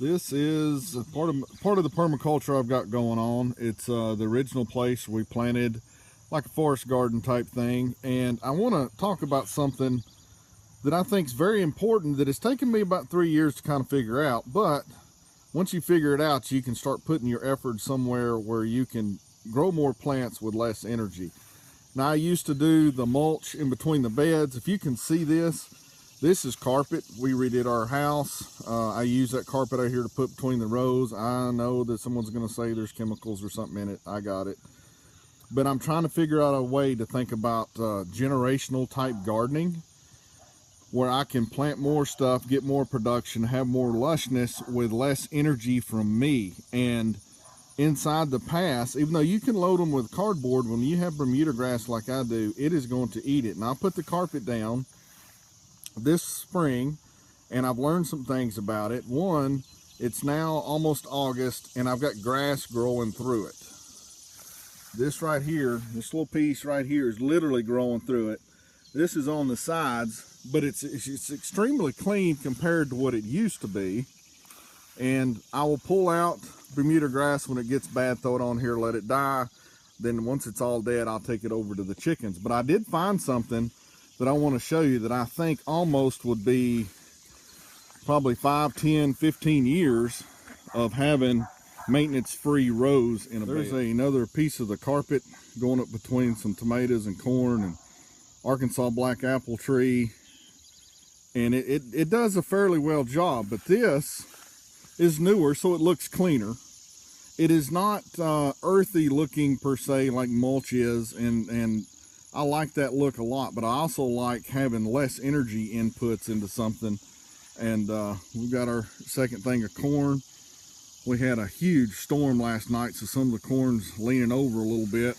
This is part of the permaculture I've got going on. It's the original place we planted like a forest garden type thing, and I want to talk about something that I think is very important that it's taken me about 3 years to kind of figure out. But once you figure it out, you can start putting your effort somewhere where you can grow more plants with less energy. Now, I used to do the mulch in between the beds. If you can see this is carpet. We redid our house. I use that carpet out here to put between the rows. I know that someone's going to say there's chemicals or something in it. I got it. But I'm trying to figure out a way to think about generational type gardening where I can plant more stuff, get more production, have more lushness with less energy from me. And inside the pass, even though you can load them with cardboard, when you have Bermuda grass like I do, it is going to eat it. And I'll put the carpet down this spring, and I've learned some things about it. One, it's now almost August, and I've got grass growing through it. This right here, this little piece right here is literally growing through it. This is on the sides, but it's extremely clean compared to what it used to be. And I will pull out Bermuda grass when it gets bad, throw it on here, let it die. Then once it's all dead, I'll take it over to the chickens. But I did find something that I want to show you that I think almost would be probably 5, 10, 15 years of having maintenance-free rows in a bed. There's another piece of the carpet going up between some tomatoes and corn and Arkansas black apple tree, and it does a fairly well job. But this is newer, so it looks cleaner. It is not earthy looking per se like mulch is, and I like that look a lot, but I also like having less energy inputs into something. And we've got our second thing of corn. We had a huge storm last night, so some of the corn's leaning over a little bit,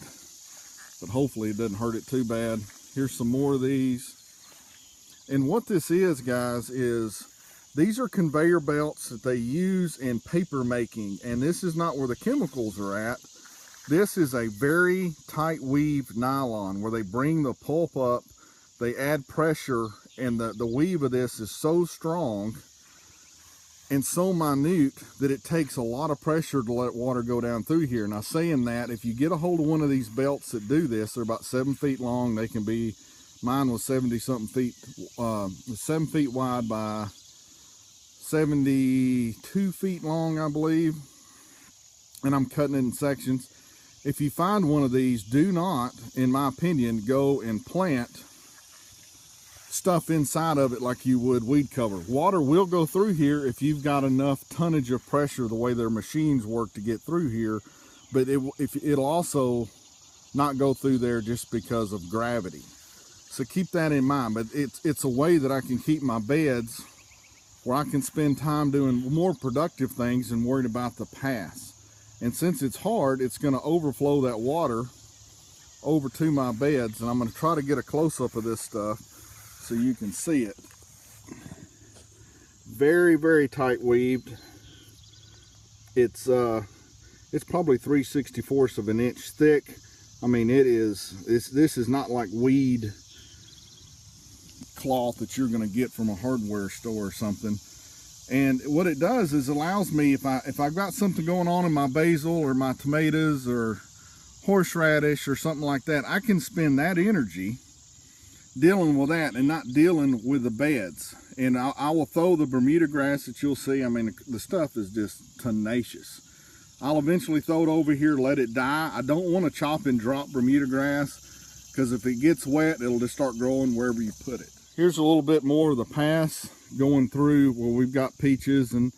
but hopefully it doesn't hurt it too bad. Here's some more of these. And what this is, guys, is these are conveyor belts that they use in paper making, and this is not where the chemicals are at. This is a very tight weave nylon where they bring the pulp up, they add pressure, and the weave of this is so strong and so minute that it takes a lot of pressure to let water go down through here. Now, saying that, if you get a hold of one of these belts that do this, they're about 7 feet long. They can be, mine was 70 something feet, 7 feet wide by 72 feet long, I believe. And I'm cutting it in sections. If you find one of these, do not, in my opinion, go and plant stuff inside of it like you would weed cover. Water will go through here if you've got enough tonnage of pressure the way their machines work to get through here, but it'll also not go through there just because of gravity. So keep that in mind. But it's a way that I can keep my beds where I can spend time doing more productive things and worried about the pass. And since it's hard, it's going to overflow that water over to my beds. And I'm going to try to get a close-up of this stuff so you can see it. Very, very tight weaved. It's probably 3/64 of an inch thick. I mean, this is not like weed cloth that you're going to get from a hardware store or something. And what it does is allows me, if I've got something going on in my basil or my tomatoes or horseradish or something like that, I can spend that energy dealing with that and not dealing with the beds. And I will throw the Bermuda grass that you'll see. I mean, the stuff is just tenacious. I'll eventually throw it over here, let it die. I don't want to chop and drop Bermuda grass because if it gets wet, it'll just start growing wherever you put it. Here's a little bit more of the pass going through where we've got peaches and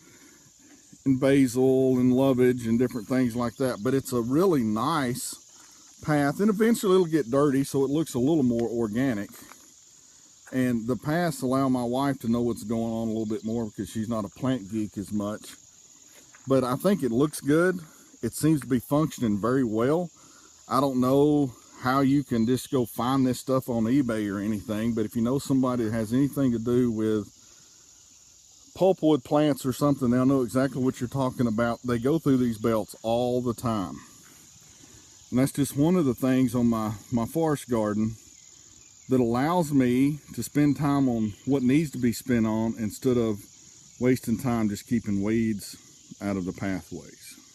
basil and lovage and different things like that. But it's a really nice path, and eventually it'll get dirty so it looks a little more organic. And the paths allow my wife to know what's going on a little bit more because she's not a plant geek as much. But I think it looks good. It seems to be functioning very well. I don't know how you can just go find this stuff on eBay or anything, but if you know somebody that has anything to do with pulpwood plants or something, they'll know exactly what you're talking about. They go through these belts all the time. And that's just one of the things on my forest garden that allows me to spend time on what needs to be spent on instead of wasting time just keeping weeds out of the pathways.